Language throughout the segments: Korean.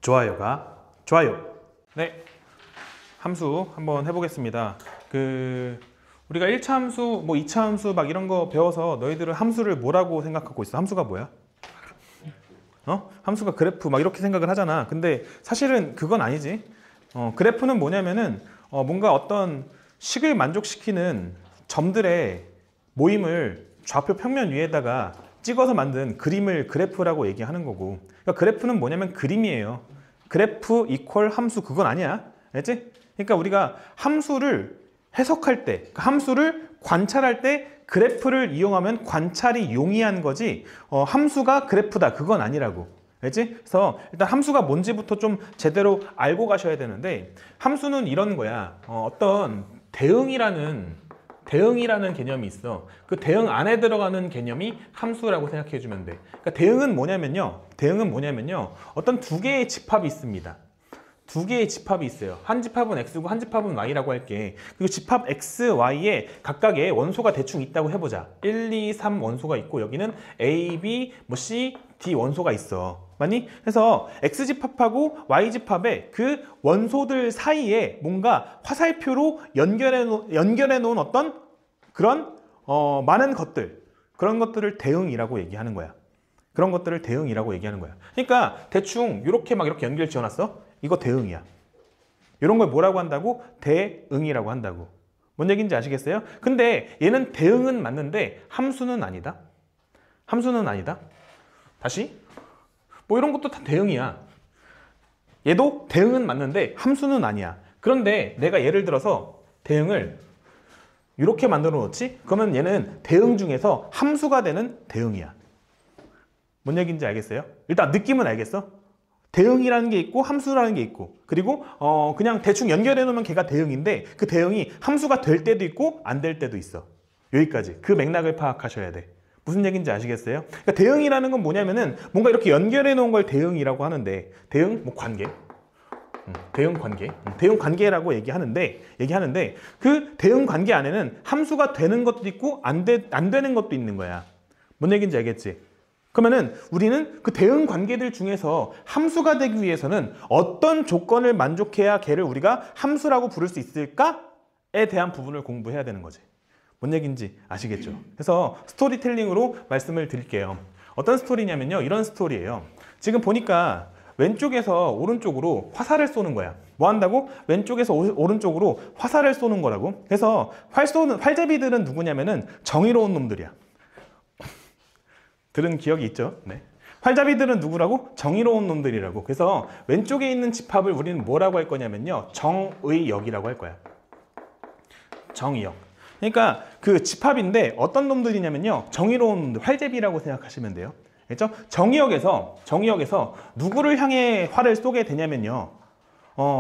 좋아요가 좋아요. 네, 함수 한번 해보겠습니다. 우리가 1차 함수, 뭐 2차 함수 막 이런 거 배워서 너희들은 함수를 뭐라고 생각하고 있어? 함수가 뭐야? 함수가 그래프 막 이렇게 생각을 하잖아. 근데 사실은 그건 아니지. 그래프는 뭐냐면은 뭔가 어떤 식을 만족시키는 점들의 모임을 좌표 평면 위에다가 찍어서 만든 그림을 그래프라고 얘기하는 거고, 그러니까 그래프는 뭐냐면 그림이에요. 그래프 이퀄 함수, 그건 아니야. 알지? 그러니까 우리가 함수를 해석할 때, 그 함수를 관찰할 때 그래프를 이용하면 관찰이 용이한 거지, 함수가 그래프다, 그건 아니라고. 알지? 그래서 일단 함수가 뭔지부터 좀 제대로 알고 가셔야 되는데, 함수는 이런 거야. 어떤 대응이라는 개념이 있어. 그 대응 안에 들어가는 개념이 함수라고 생각해 주면 돼. 그러니까 대응은 뭐냐면요. 어떤 두 개의 집합이 있습니다. 두 개의 집합이 있어요. 한 집합은 x고 한 집합은 y라고 할게. 그리고 집합 x, y에 각각의 원소가 대충 있다고 해보자. 1, 2, 3 원소가 있고 여기는 a, b, 뭐 c, d 원소가 있어. 맞니? 그래서 x집합하고 y집합의 그 원소들 사이에 뭔가 화살표로 연결해 놓은 어떤 그런 많은 것들, 그런 것들을 대응이라고 얘기하는 거야. 그런 것들을 대응이라고 얘기하는 거야. 그러니까 대충 이렇게 연결 지어놨어. 이거 대응이야. 이런 걸 뭐라고 한다고? 대응이라고 한다고. 뭔 얘기인지 아시겠어요? 근데 얘는 대응은 맞는데 함수는 아니다. 함수는 아니다. 다시. 뭐 이런 것도 다 대응이야. 얘도 대응은 맞는데 함수는 아니야. 그런데 내가 예를 들어서 대응을 이렇게 만들어 놓지? 그러면 얘는 대응 중에서 함수가 되는 대응이야. 뭔 얘기인지 알겠어요? 일단 느낌은 알겠어? 대응이라는 게 있고 함수라는 게 있고, 그리고 그냥 대충 연결해 놓으면 걔가 대응인데 그 대응이 함수가 될 때도 있고 안 될 때도 있어. 여기까지. 그 맥락을 파악하셔야 돼. 무슨 얘기인지 아시겠어요? 그러니까 대응이라는 건 뭐냐면은 뭔가 이렇게 연결해 놓은 걸 대응이라고 하는데, 대응, 뭐 관계, 대응 관계라고 얘기하는데 그 대응 관계 안에는 함수가 되는 것도 있고 안 되는 것도 있는 거야. 뭔 얘기인지 알겠지? 그러면은 우리는 그 대응 관계들 중에서 함수가 되기 위해서는 어떤 조건을 만족해야 걔를 우리가 함수라고 부를 수 있을까에 대한 부분을 공부해야 되는 거지. 뭔 얘기인지 아시겠죠? 그래서 스토리텔링으로 말씀을 드릴게요. 어떤 스토리냐면요, 이런 스토리예요. 지금 보니까 왼쪽에서 오른쪽으로 화살을 쏘는 거야. 뭐 한다고? 왼쪽에서 오른쪽으로 화살을 쏘는 거라고. 그래서 활제비들은 누구냐면은 정의로운 놈들이야. 들은 기억이 있죠? 네. 활잡이들은 누구라고? 정의로운 놈들이라고. 그래서 왼쪽에 있는 집합을 우리는 뭐라고 할 거냐면요, 정의역이라고 할 거야. 정의역. 그러니까 그 집합인데 어떤 놈들이냐면요, 정의로운 놈들, 활제비라고 생각하시면 돼요. 그렇죠? 정의역에서 누구를 향해 활을 쏘게 되냐면요,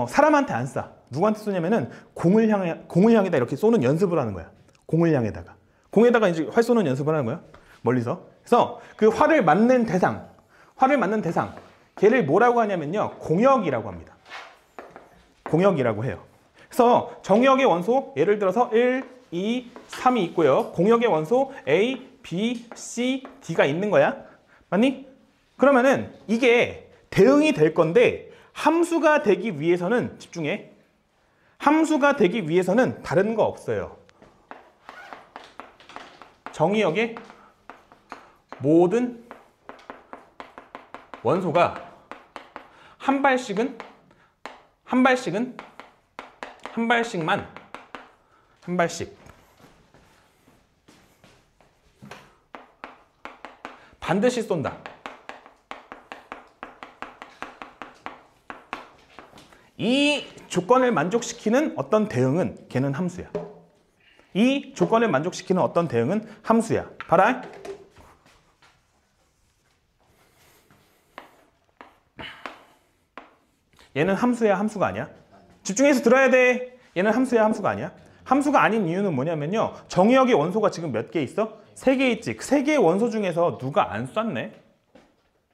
사람한테 안 쏴. 누구한테 쏘냐면은 공을 향해다 이렇게 쏘는 연습을 하는 거야. 공에다가 이제 활 쏘는 연습을 하는 거야. 멀리서. 그래서 그 활을 맞는 대상, 걔를 뭐라고 하냐면요, 공역이라고 합니다. 공역이라고 해요. 그래서 정역의 원소, 예를 들어서 1, 2, 3이 있고요. 공역의 원소 A, B, C, D가 있는 거야. 맞니? 그러면은 이게 대응이 될 건데, 함수가 되기 위해서는, 집중해. 함수가 되기 위해서는 다른 거 없어요. 정의역의 모든 원소가 한 발씩만 반드시 쏜다. 이 조건을 만족시키는 어떤 대응은 걔는 함수야. 이 조건을 만족시키는 어떤 대응은 함수야. 봐라. 얘는 함수야, 함수가 아니야? 집중해서 들어야 돼. 얘는 함수야, 함수가 아니야? 함수가 아닌 이유는 뭐냐면요, 정의역의 원소가 지금 몇 개 있어? 3개 있지. 그 3개의 원소 중에서 누가 안 쐈네?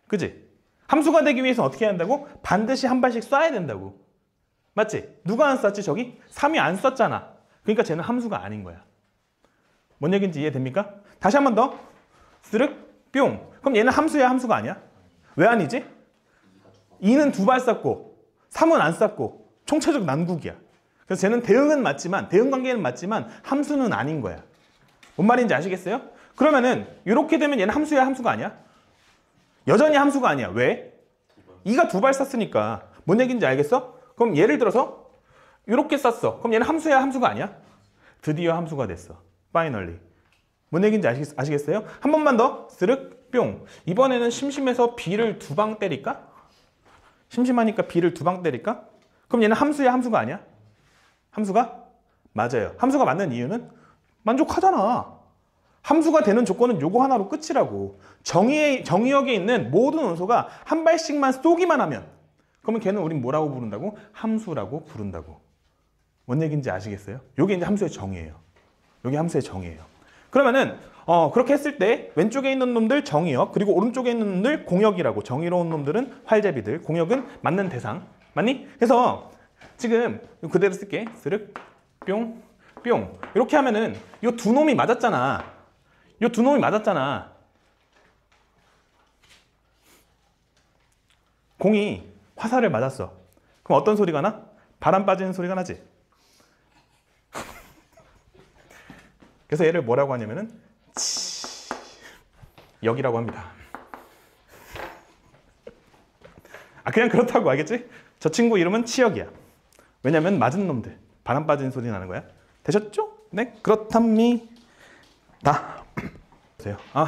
그지? 함수가 되기 위해서는 어떻게 해야 한다고? 반드시 한 발씩 쏴야 된다고. 맞지? 누가 안 쐈지, 저기? 3이 안 쐈잖아. 그러니까 쟤는 함수가 아닌 거야. 뭔 얘기인지 이해됩니까? 다시 한 번 더. 스르륵 뿅. 그럼 얘는 함수야, 함수가 아니야? 왜 아니지? 2는 두 발 쌌고 3은 안 쌌고 총체적 난국이야. 그래서 쟤는 대응은 맞지만 대응 관계는 맞지만 함수는 아닌 거야. 뭔 말인지 아시겠어요? 그러면은 이렇게 되면 얘는 함수야 함수가 아니야? 여전히 함수가 아니야. 왜? 2가 두 발 쌌으니까. 뭔 얘기인지 알겠어? 그럼 예를 들어서 이렇게 쌌어. 그럼 얘는 함수야 함수가 아니야? 드디어 함수가 됐어. 파이널리. 뭔 얘기인지 아시겠어요? 한 번만 더 스륵 뿅. 이번에는 심심해서 B를 두 방 때릴까? 심심하니까 B를 두 방 때릴까? 그럼 얘는 함수야 함수가 아니야? 함수가? 맞아요. 함수가 맞는 이유는 만족하잖아. 함수가 되는 조건은 요거 하나로 끝이라고. 정의역에 있는 모든 원소가 한 발씩만 쏘기만 하면 그러면 걔는 우린 뭐라고 부른다고? 함수라고 부른다고. 뭔 얘기인지 아시겠어요? 요게 이제 함수의 정의예요. 요게 함수의 정의예요. 그러면은 그렇게 했을 때 왼쪽에 있는 놈들 정의역, 그리고 오른쪽에 있는 놈들 공역이라고. 정의로운 놈들은 활제비들, 공역은 맞는 대상. 맞니? 그래서 지금 그대로 쓸게. 스륵 뿅 뿅. 이렇게 하면은 요 두 놈이 맞았잖아. 요 두 놈이 맞았잖아. 공이 화살을 맞았어. 그럼 어떤 소리가 나? 바람 빠지는 소리가 나지. 그래서 얘를 뭐라고 하냐면은 역이라고 합니다. 그냥 그렇다고 알겠지? 저 친구 이름은 치역이야. 왜냐면 맞은 놈들. 바람 빠지는 소리 나는 거야. 되셨죠? 네, 그렇답니다.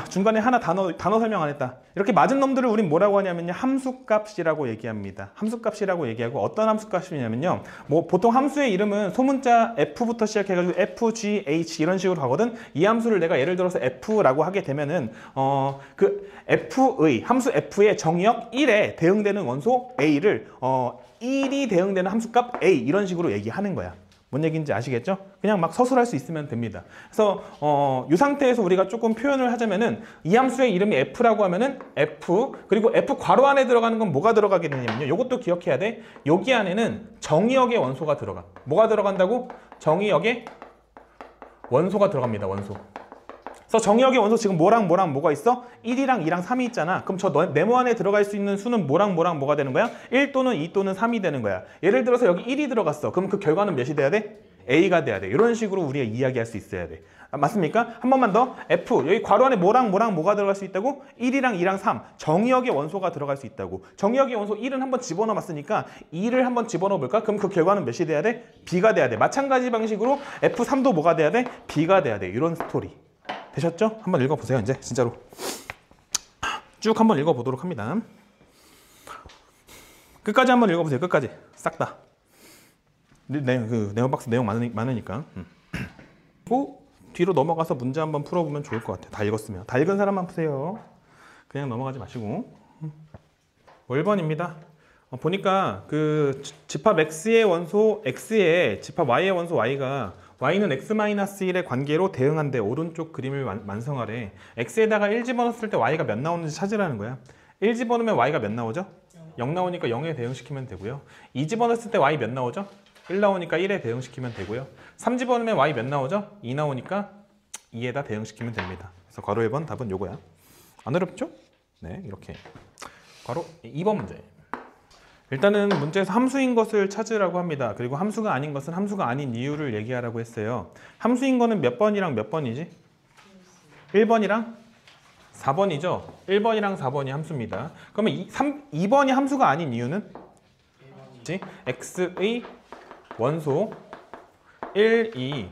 중간에 하나 단어 설명 안 했다. 이렇게 맞은 놈들을 우린 뭐라고 하냐면요, 함수값이라고 얘기합니다. 함수값이라고 얘기하고, 어떤 함수값이냐면요, 뭐 보통 함수의 이름은 소문자 F부터 시작해가지고 F, G, H 이런 식으로 가거든. 이 함수를 내가 예를 들어서 F라고 하게 되면은 그 F의 함수 F의 정의역 1에 대응되는 원소 A를 1이 대응되는 함수값 A 이런 식으로 얘기하는 거야. 뭔 얘기인지 아시겠죠? 그냥 막 서술할 수 있으면 됩니다. 그래서 이 상태에서 우리가 조금 표현을 하자면은 이 함수의 이름이 F라고 하면은 F, 그리고 F 괄호 안에 들어가는 건 뭐가 들어가게 되냐면요, 이것도 기억해야 돼. 여기 안에는 정의역의 원소가 들어가. 뭐가 들어간다고? 정의역의 원소가 들어갑니다. 원소. 그래서 정의역의 원소 지금 뭐랑 뭐가 있어? 1이랑 2랑 3이 있잖아. 그럼 저 네모 안에 들어갈 수 있는 수는 뭐랑 뭐가 되는 거야? 1 또는 2 또는 3이 되는 거야. 예를 들어서 여기 1이 들어갔어. 그럼 그 결과는 몇이 돼야 돼? A가 돼야 돼. 이런 식으로 우리가 이야기할 수 있어야 돼. 맞습니까? 한 번만 더. F. 여기 괄호 안에 뭐랑 뭐가 들어갈 수 있다고? 1이랑 2랑 3. 정의역의 원소가 들어갈 수 있다고. 정의역의 원소 1은 한번 집어넣었으니까 2를 한번 집어넣어 볼까? 그럼 그 결과는 몇이 돼야 돼? B가 돼야 돼. 마찬가지 방식으로 F3도 뭐가 돼야 돼? B가 돼야 돼. 이런 스토리. 되셨죠? 한번 읽어보세요. 이제 진짜로 쭉 한번 읽어보도록 합니다. 끝까지 한번 읽어보세요. 끝까지 싹 다. 그 네모박스 내용 많으니까. 그리고 뒤로 넘어가서 문제 한번 풀어보면 좋을 것 같아요. 다 읽었으면. 다 읽은 사람만 푸세요. 그냥 넘어가지 마시고. 5번입니다. 보니까 그 집합 X의 원소 X에 집합 Y의 원소 Y가 Y는 X-1의 관계로 대응한대. 오른쪽 그림을 완성하래. X에다가 1 집어넣었을 때 Y가 몇 나오는지 찾으라는 거야. 1 집어넣으면 Y가 몇 나오죠? 0 나오니까 0에 대응시키면 되고요. 2 집어넣었을 때 Y 몇 나오죠? 1 나오니까 1에 대응시키면 되고요. 3 집어넣으면 Y 몇 나오죠? 2 나오니까 2에다 대응시키면 됩니다. 그래서 괄호 1번 답은 요거야. 안 어렵죠? 네, 이렇게. 괄호 2번 문제. 일단은 문제에서 함수인 것을 찾으라고 합니다. 그리고 함수가 아닌 것은 함수가 아닌 이유를 얘기하라고 했어요. 함수인 거는 몇 번이랑 몇 번이지? 1번이랑 4번이죠? 1번이랑 4번이 함수입니다. 그러면 2번이 함수가 아닌 이유는? X의 원소 1, 2,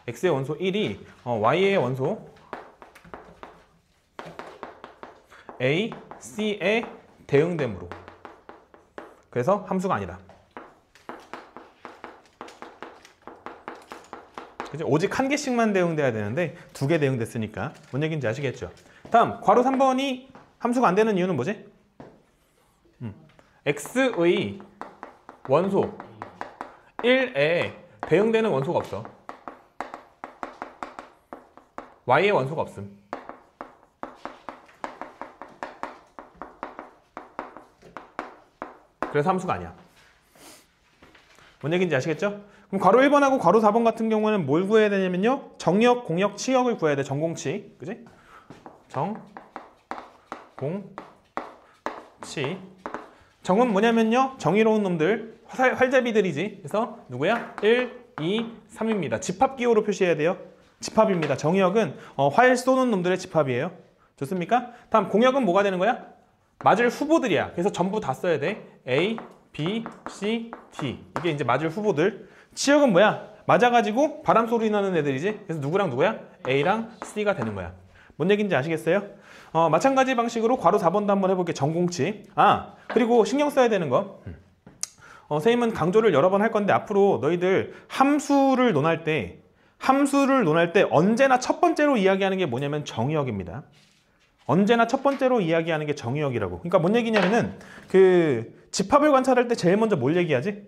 X의 원소 1이 Y의 원소 A, C에 대응됨으로. 그래서 함수가 아니다. 그치? 오직 한 개씩만 대응돼야 되는데 2개 대응됐으니까 뭔 얘기인지 아시겠죠? 다음 괄호 3번이 함수가 안 되는 이유는 뭐지? X의 원소 1에 대응되는 원소가 없어. Y의 원소가 없음. 그래서 함수가 아니야. 뭔 얘기인지 아시겠죠? 그럼 괄호 1번하고 괄호 4번 같은 경우는 뭘 구해야 되냐면요, 정역, 공역, 치역을 구해야 돼. 정공치. 그지? 정, 공, 치. 정은 뭐냐면요. 정의로운 놈들, 활제비들이지. 그래서 누구야? 1, 2, 3입니다. 집합기호로 표시해야 돼요. 집합입니다. 정의역은 활 쏘는 놈들의 집합이에요. 좋습니까? 다음 공역은 뭐가 되는 거야? 맞을 후보들이야. 그래서 전부 다 써야 돼. A, B, C, D. 이게 이제 맞을 후보들. 치역은 뭐야? 맞아가지고 바람 소리 나는 애들이지. 그래서 누구랑 누구야? A랑 C가 되는 거야. 뭔 얘기인지 아시겠어요? 마찬가지 방식으로 괄호 4번도 한번 해볼게. 전공치. 그리고 신경 써야 되는 거. 선생님은 강조를 여러 번 할 건데 앞으로 너희들 함수를 논할 때 언제나 첫 번째로 이야기하는 게 뭐냐면 정의역입니다. 언제나 첫 번째로 이야기하는 게 정의역이라고. 그러니까 뭔 얘기냐면은 그 집합을 관찰할 때 제일 먼저 뭘 얘기하지?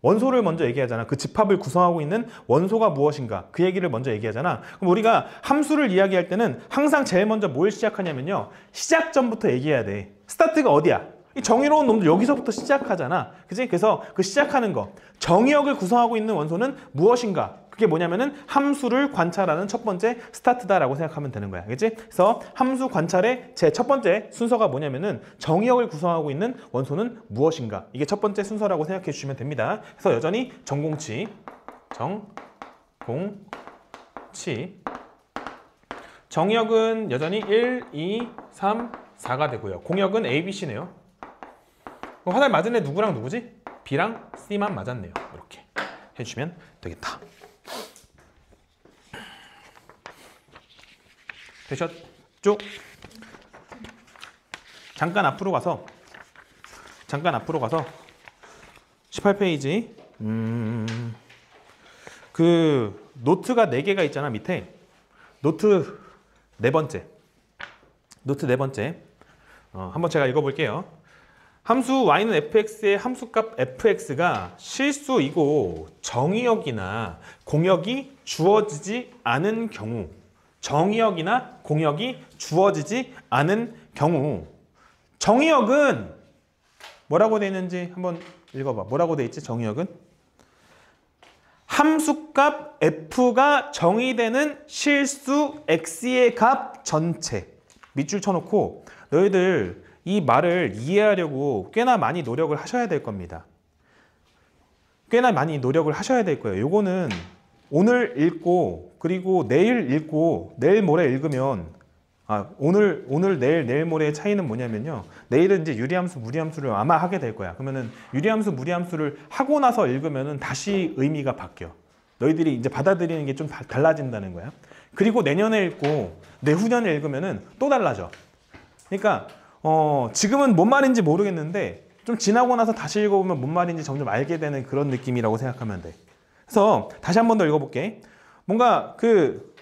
원소를 먼저 얘기하잖아. 그 집합을 구성하고 있는 원소가 무엇인가 그 얘기를 먼저 얘기하잖아. 그럼 우리가 함수를 이야기할 때는 항상 제일 먼저 뭘 시작하냐면요. 시작점부터 얘기해야 돼. 스타트가 어디야? 이 정의로운 놈들 여기서부터 시작하잖아. 그치? 그래서 그 시작하는 거. 정의역을 구성하고 있는 원소는 무엇인가? 그게 뭐냐면은 함수를 관찰하는 첫 번째 스타트다라고 생각하면 되는 거야. 그치? 그래서 함수 관찰의 제 첫 번째 순서가 뭐냐면은 정의역을 구성하고 있는 원소는 무엇인가? 이게 첫 번째 순서라고 생각해 주시면 됩니다. 그래서 여전히 정공치, 정의역은 여전히 1, 2, 3, 4가 되고요. 공역은 A, B, C네요. 화살 맞은 애 누구랑 누구지? B랑 C만 맞았네요. 이렇게 해주시면 되겠다. 되셨죠? 잠깐 앞으로 가서 18페이지 그 노트가 4개가 있잖아. 밑에 노트 네 번째 한번 제가 읽어볼게요. 함수 y는 fx의 함수값 fx가 실수이고 정의역이나 공역이 주어지지 않은 경우, 정의역이나 공역이 주어지지 않은 경우, 정의역은 뭐라고 되어 있는지 한번 읽어봐. 뭐라고 되어 있지? 정의역은 함수값 f가 정의되는 실수 x의 값 전체. 밑줄 쳐놓고 너희들 이 말을 이해하려고 꽤나 많이 노력을 하셔야 될 겁니다. 꽤나 많이 노력을 하셔야 될 거예요. 요거는 오늘 읽고 그리고 내일 읽고 내일 모레 읽으면 오늘 내일 모레의 차이는 뭐냐면요. 내일은 이제 유리함수 무리함수를 아마 하게 될 거야. 그러면은 유리함수 무리함수를 하고 나서 읽으면은 다시 의미가 바뀌어. 너희들이 이제 받아들이는 게 좀 달라진다는 거야. 그리고 내년에 읽고 내후년에 읽으면은 또 달라져. 그러니까 지금은 뭔 말인지 모르겠는데 좀 지나고 나서 다시 읽어보면 뭔 말인지 점점 알게 되는 그런 느낌이라고 생각하면 돼. 그래서 다시 한 번 더 읽어볼게. 뭔가 그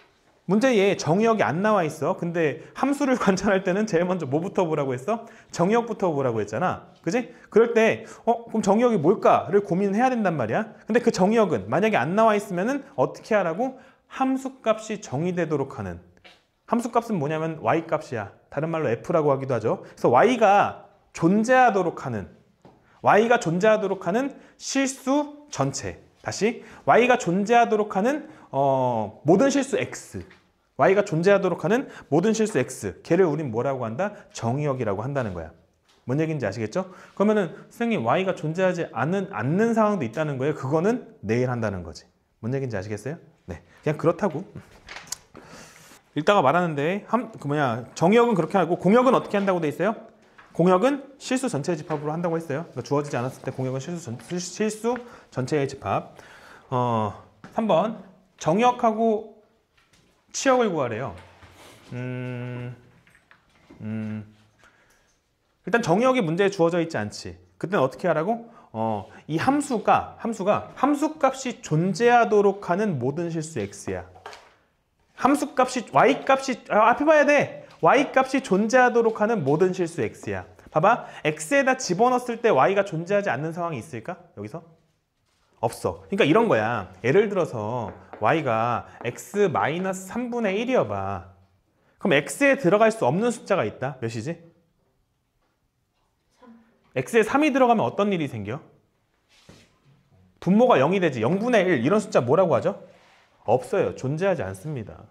문제에 정의역이 안 나와 있어. 근데 함수를 관찰할 때는 제일 먼저 뭐부터 보라고 했어? 정의역부터 보라고 했잖아. 그지? 그럴 때 그럼 정의역이 뭘까를 고민해야 된단 말이야. 근데 그 정의역은 만약에 안 나와 있으면은 어떻게 하라고? 함수값이 정의되도록 하는. 함수값은 뭐냐면 y값이야. 다른 말로 f라고 하기도 하죠. 그래서 y가 존재하도록 하는 실수 전체. 다시 y가 존재하도록 하는 모든 실수 x. y가 존재하도록 하는 모든 실수 x. 걔를 우린 뭐라고 한다? 정의역이라고 한다는 거야. 뭔 얘기인지 아시겠죠? 그러면은 선생님 y가 존재하지 않는 상황도 있다는 거예요. 그거는 내일 한다는 거지. 뭔 얘기인지 아시겠어요? 네, 그냥 그렇다고. 읽다가 말하는데 정의역은 그렇게 하고 공역은 어떻게 한다고 돼 있어요? 공역은 실수 전체의 집합으로 한다고 했어요. 그러니까 주어지지 않았을 때 공역은 실수 전체의 집합. 3번 정역하고 치역을 구하래요. 일단 정역이 문제에 주어져 있지 않지. 그때는 어떻게 하라고? 이 함수가 함수값이 존재하도록 하는 모든 실수 x야. 함수값이 y값이 앞에 봐야 돼. y값이 존재하도록 하는 모든 실수 x야. 봐봐. x에다 집어넣었을 때 y가 존재하지 않는 상황이 있을까? 여기서? 없어. 그러니까 이런 거야. 예를 들어서 y가 x-3분의 1이어봐. 그럼 x에 들어갈 수 없는 숫자가 있다. 몇이지? 3. x에 3이 들어가면 어떤 일이 생겨? 분모가 0이 되지. 0분의 1 이런 숫자 뭐라고 하죠? 없어요. 존재하지 않습니다.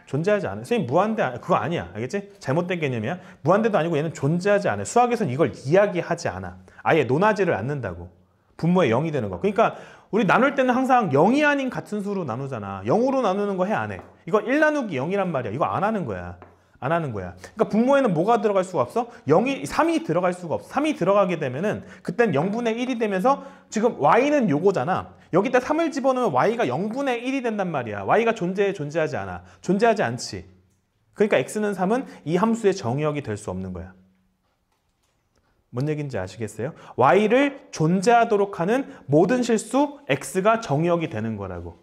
존재하지 않아요. 선생님 무한대 그거 아니야. 알겠지? 잘못된 개념이야. 무한대도 아니고 얘는 존재하지 않아요. 수학에서는 이걸 이야기하지 않아. 아예 논하지를 않는다고. 분모의 0이 되는 거. 그러니까 우리 나눌 때는 항상 0이 아닌 같은 수로 나누잖아. 0으로 나누는 거 해 안 해? 이거 1 나누기 0이란 말이야. 이거 안 하는 거야. 안 하는 거야. 그러니까 분모에는 뭐가 들어갈 수가 없어? 3이 들어갈 수가 없어. 3이 들어가게 되면은 그땐 0분의 1이 되면서 지금 y는 요거잖아. 여기다 3을 집어넣으면 y가 0분의 1이 된단 말이야. y가 존재하지 않아. 존재하지 않지. 그러니까 x는 3은 이 함수의 정의역이 될 수 없는 거야. 뭔 얘기인지 아시겠어요? y를 존재하도록 하는 모든 실수 x가 정의역이 되는 거라고.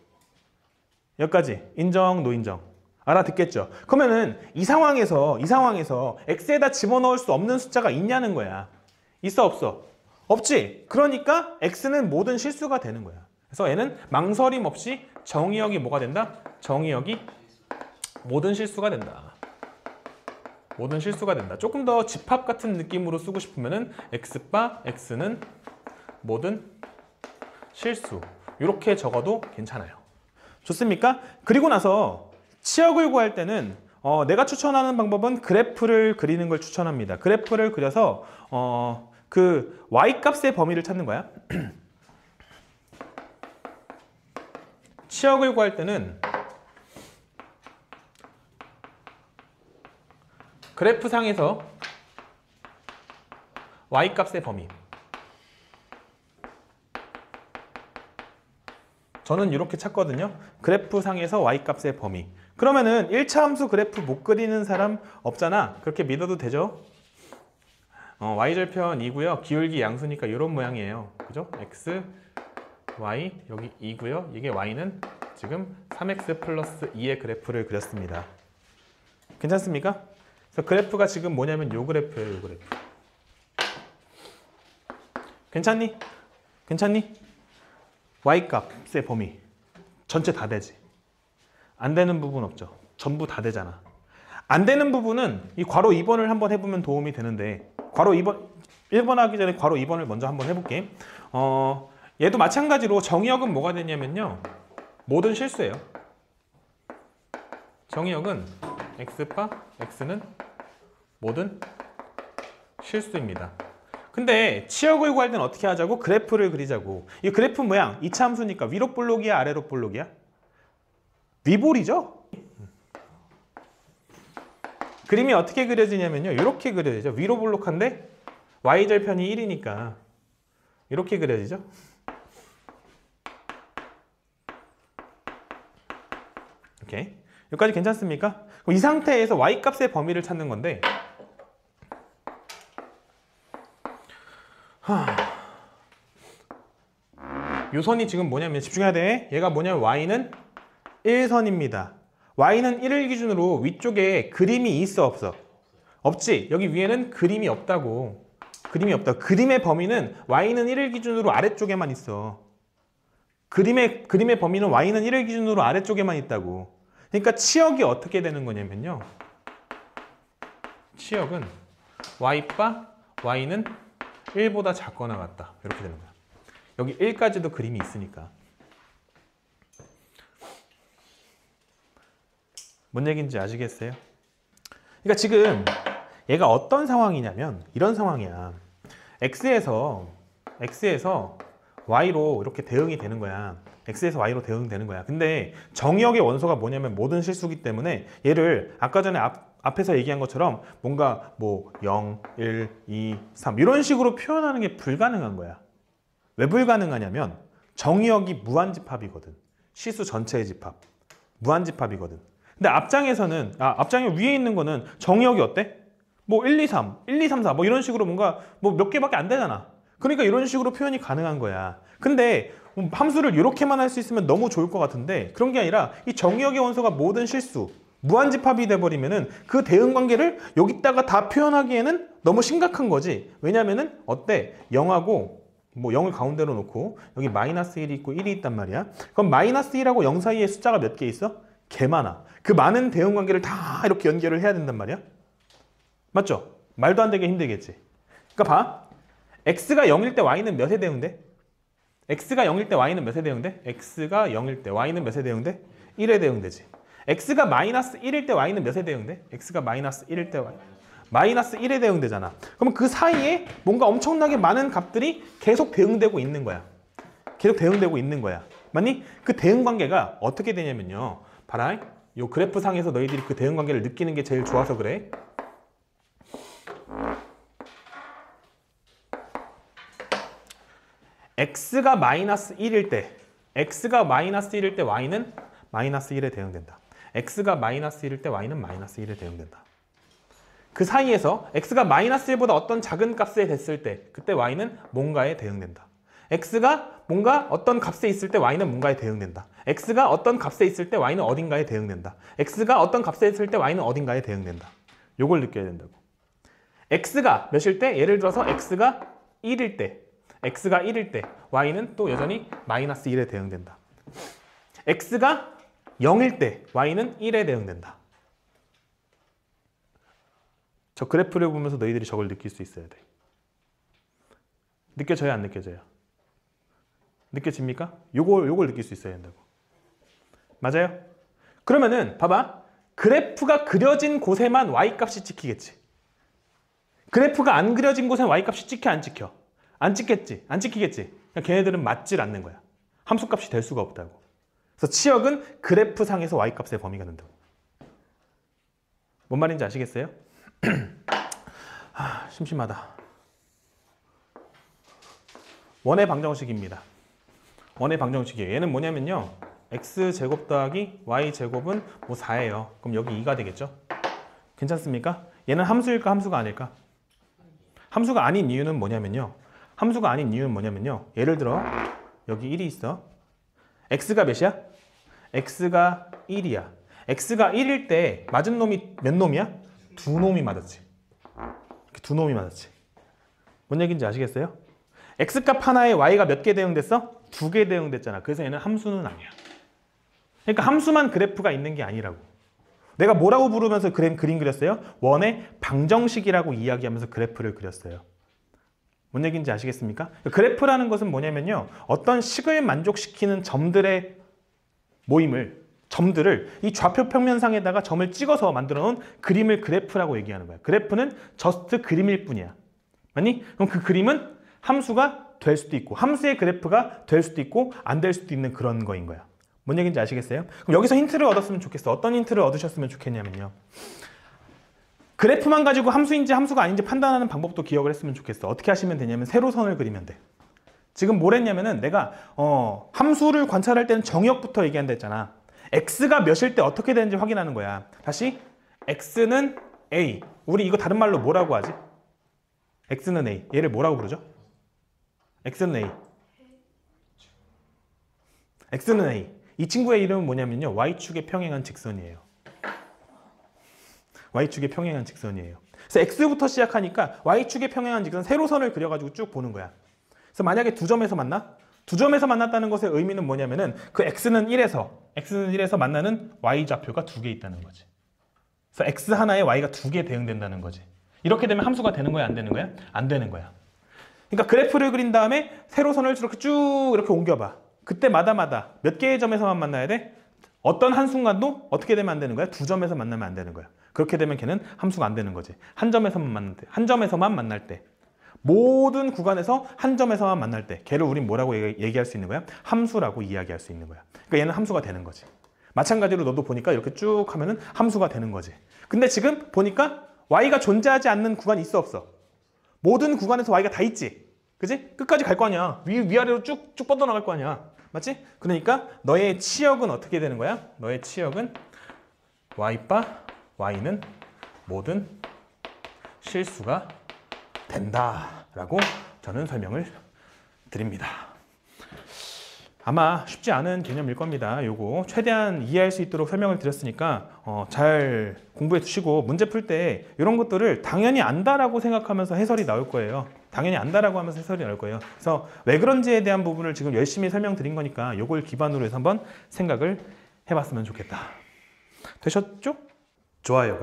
여기까지 인정, 노인정. 알아듣겠죠? 그러면은 이 상황에서 x에다 집어넣을 수 없는 숫자가 있냐는 거야. 있어 없어? 없지. 그러니까 x는 모든 실수가 되는 거야. 그래서 얘는 망설임 없이 정의역이 뭐가 된다? 정의역이 모든 실수가 된다. 모든 실수가 된다. 조금 더 집합 같은 느낌으로 쓰고 싶으면은 x바 x는 모든 실수. 이렇게 적어도 괜찮아요. 좋습니까? 그리고 나서 치역을 구할 때는 내가 추천하는 방법은 그래프를 그리는 걸 추천합니다. 그래프를 그려서 그 y값의 범위를 찾는 거야. 치역을 구할 때는 그래프상에서 y값의 범위. 저는 이렇게 찾거든요. 그래프상에서 y값의 범위. 그러면은 1차 함수 그래프 못 그리는 사람 없잖아. 그렇게 믿어도 되죠? y절편이고요. 기울기 양수니까 이런 모양이에요. 그죠? x, y, 여기 2고요. 이게 y는 지금 3x 플러스 2의 그래프를 그렸습니다. 괜찮습니까? 그래서 그래프가 지금 뭐냐면 요 그래프예요. 요 그래프. 괜찮니? 괜찮니? y값의 범위. 전체 다 되지. 안 되는 부분 없죠. 전부 다 되잖아. 안 되는 부분은 이 괄호 2번을 한번 해보면 도움이 되는데 괄호 2번 1번 하기 전에 괄호 2번을 먼저 한번 해볼게. 얘도 마찬가지로 정의역은 뭐가 되냐면요. 모든 실수예요. 정의역은 x바 x는 모든 실수입니다. 근데 치역을 구할 때는 어떻게 하자고? 그래프를 그리자고. 이 그래프 모양 2차 함수니까 위로 볼록이야 아래로 볼록이야? 위볼이죠? 그림이 어떻게 그려지냐면요. 이렇게 그려지죠. 위로 볼록한데 y절편이 1이니까 이렇게 그려지죠. 이렇게. 여기까지 괜찮습니까? 그럼 이 상태에서 y값의 범위를 찾는 건데 요 선이 지금 뭐냐면 집중해야 돼. 얘가 뭐냐면 y는 1선입니다. y는 1을 기준으로 위쪽에 그림이 있어 없어? 없지. 여기 위에는 그림이 없다고. 그림이 없다. 그림의 범위는 y는 1을 기준으로 아래쪽에만 있어. 그림의 범위는 y는 1을 기준으로 아래쪽에만 있다고. 그러니까 치역이 어떻게 되는 거냐면요. 치역은 y바 y는 1보다 작거나 같다. 이렇게 되는 거야. 여기 1까지도 그림이 있으니까. 뭔 얘기인지 아시겠어요? 그러니까 지금 얘가 어떤 상황이냐면 이런 상황이야. x에서 y로 이렇게 대응이 되는 거야. x에서 y로 대응되는 거야. 근데 정의역의 원소가 뭐냐면 모든 실수기 때문에 얘를 아까 전에 앞에서 얘기한 것처럼 뭔가 뭐 0, 1, 2, 3 이런 식으로 표현하는 게 불가능한 거야. 왜 불가능하냐면 정의역이 무한집합이거든. 실수 전체의 집합. 무한집합이거든. 근데 앞장에 위에 있는 거는 정의역이 어때? 뭐 1, 2, 3, 1, 2, 3, 4 뭐 이런 식으로 뭔가 뭐 몇 개밖에 안 되잖아. 그러니까 이런 식으로 표현이 가능한 거야. 근데 함수를 이렇게만 할 수 있으면 너무 좋을 것 같은데 그런 게 아니라 이 정의역의 원소가 모든 실수, 무한집합이 돼버리면은 그 대응 관계를 여기다가 다 표현하기에는 너무 심각한 거지. 왜냐면은 어때? 0하고 뭐 0을 가운데로 놓고 여기 마이너스 1이 있고 1이 있단 말이야. 그럼 마이너스 1하고 0 사이에 숫자가 몇 개 있어? 개 많아. 그 많은 대응 관계를 다 이렇게 연결을 해야 된단 말이야. 맞죠? 말도 안 되게 힘들겠지. 그러니까 봐. x가 0일 때 y는 몇에 대응돼? x가 0일 때 y는 몇에 대응돼? x가 0일 때 y는 몇에 대응돼? 1에 대응되지. x가 마이너스 1일 때 y는 몇에 대응돼? x가 마이너스 1일 때 y 마이너스 1에 대응되잖아. 그러면 그 사이에 뭔가 엄청나게 많은 값들이 계속 대응되고 있는 거야. 계속 대응되고 있는 거야. 맞니? 그 대응 관계가 어떻게 되냐면요. 봐라. 요 그래프 상에서 너희들이 그 대응 관계를 느끼는 게 제일 좋아서 그래. x가 마이너스 1일 때 y는 마이너스 1에 대응된다. x가 마이너스 1일 때 y는 마이너스 1에 대응된다. 그 사이에서 x가 마이너스 1보다 어떤 작은 값에 됐을 때 그때 y는 뭔가에 대응된다. x가 뭔가 어떤 값에 있을 때 y는 뭔가에 대응된다. x가 어떤 값에 있을 때 y는 어딘가에 대응된다. x가 어떤 값에 있을 때 y는 어딘가에 대응된다. 요걸 느껴야 된다고. x가 몇일 때? 예를 들어서 x가 1일 때 y는 또 여전히 마이너스 1에 대응된다. x가 0일 때 y는 1에 대응된다. 저 그래프를 보면서 너희들이 저걸 느낄 수 있어야 돼. 느껴져요? 안 느껴져요? 느껴집니까? 요걸 느낄 수 있어야 된다고. 맞아요? 그러면은 봐봐. 그래프가 그려진 곳에만 y값이 찍히겠지. 그래프가 안 그려진 곳엔 y값이 찍혀 안 찍혀? 안 찍겠지. 안 찍히겠지. 그러니까 걔네들은 맞질 않는 거야. 함수값이 될 수가 없다고. 그래서 치역은 그래프상에서 y값의 범위가 된다고. 뭔 말인지 아시겠어요? 심심하다. 원의 방정식입니다. 원의 방정식이에요. 얘는 뭐냐면요. x제곱 더하기 y제곱은 뭐 4예요. 그럼 여기 2가 되겠죠? 괜찮습니까? 얘는 함수일까 함수가 아닐까? 함수가 아닌 이유는 뭐냐면요. 예를 들어 여기 1이 있어. x가 몇이야? x가 1이야. x가 1일 때 맞은 놈이 몇 놈이야? 두 놈이 맞았지. 두 놈이 맞았지. 뭔 얘기인지 아시겠어요? x값 하나에 y가 몇 개 대응됐어? 2개 대응됐잖아. 그래서 얘는 함수는 아니야. 그러니까 함수만 그래프가 있는 게 아니라고. 내가 뭐라고 부르면서 그림 그렸어요? 원의 방정식이라고 이야기하면서 그래프를 그렸어요. 뭔 얘기인지 아시겠습니까? 그래프라는 것은 뭐냐면요. 어떤 식을 만족시키는 점들의 점들을 이 좌표 평면상에다가 점을 찍어서 만들어 놓은 그림을 그래프라고 얘기하는 거야. 그래프는 저스트 그림일 뿐이야. 맞니? 그럼 그 그림은 함수가 될 수도 있고 함수의 그래프가 될 수도 있고 안 될 수도 있는 그런 거인 거야. 뭔 얘기인지 아시겠어요? 그럼 여기서 힌트를 얻었으면 좋겠어. 어떤 힌트를 얻으셨으면 좋겠냐면요. 그래프만 가지고 함수인지 함수가 아닌지 판단하는 방법도 기억을 했으면 좋겠어. 어떻게 하시면 되냐면 세로선을 그리면 돼. 지금 뭘 했냐면은 내가 함수를 관찰할 때는 정역부터 얘기한다 했잖아. x가 몇일 때 어떻게 되는지 확인하는 거야. 다시 x는 a. 우리 이거 다른 말로 뭐라고 하지? x는 a. 얘를 뭐라고 부르죠? x는 a. x는 a. 이 친구의 이름은 뭐냐면요. y축에 평행한 직선이에요. y축에 평행한 직선이에요. 그래서 x부터 시작하니까 y축에 평행한 직선 세로선을 그려가지고 쭉 보는 거야. 그래서 만약에 두 점에서 만나? 두 점에서 만났다는 것의 의미는 뭐냐면은 그 x는 1에서 만나는 y좌표가 2개 있다는 거지. 그래서 x 하나에 y가 2개 대응된다는 거지. 이렇게 되면 함수가 되는 거야, 안 되는 거야? 안 되는 거야. 그러니까 그래프를 그린 다음에 세로선을 이렇게 쭉 이렇게 옮겨봐. 그때마다 몇 개의 점에서만 만나야 돼? 어떤 한순간도 어떻게 되면 안 되는 거야? 두 점에서 만나면 안 되는 거야. 그렇게 되면 걔는 함수가 안 되는 거지. 한 점에서만 만날 때. 모든 구간에서 한 점에서만 만날 때 걔를 우린 뭐라고 얘기할 수 있는 거야? 함수라고 이야기할 수 있는 거야. 그러니까 얘는 함수가 되는 거지. 마찬가지로 너도 보니까 이렇게 쭉 하면은 함수가 되는 거지. 근데 지금 보니까 y가 존재하지 않는 구간이 있어 없어? 모든 구간에서 y가 다 있지. 그지? 끝까지 갈 거 아니야. 위아래로 쭉 뻗어나갈 거 아니야. 맞지? 그러니까 너의 치역은 어떻게 되는 거야? 너의 치역은 y는 모든 실수가 된다라고 저는 설명을 드립니다. 아마 쉽지 않은 개념일 겁니다. 요거 최대한 이해할 수 있도록 설명을 드렸으니까 잘 공부해 두시고 문제 풀 때 이런 것들을 당연히 안다라고 생각하면서 해설이 나올 거예요. 당연히 안다라고 하면서 해설이 나올 거예요. 그래서 왜 그런지에 대한 부분을 지금 열심히 설명드린 거니까 요걸 기반으로 해서 한번 생각을 해봤으면 좋겠다. 되셨죠? 좋아요.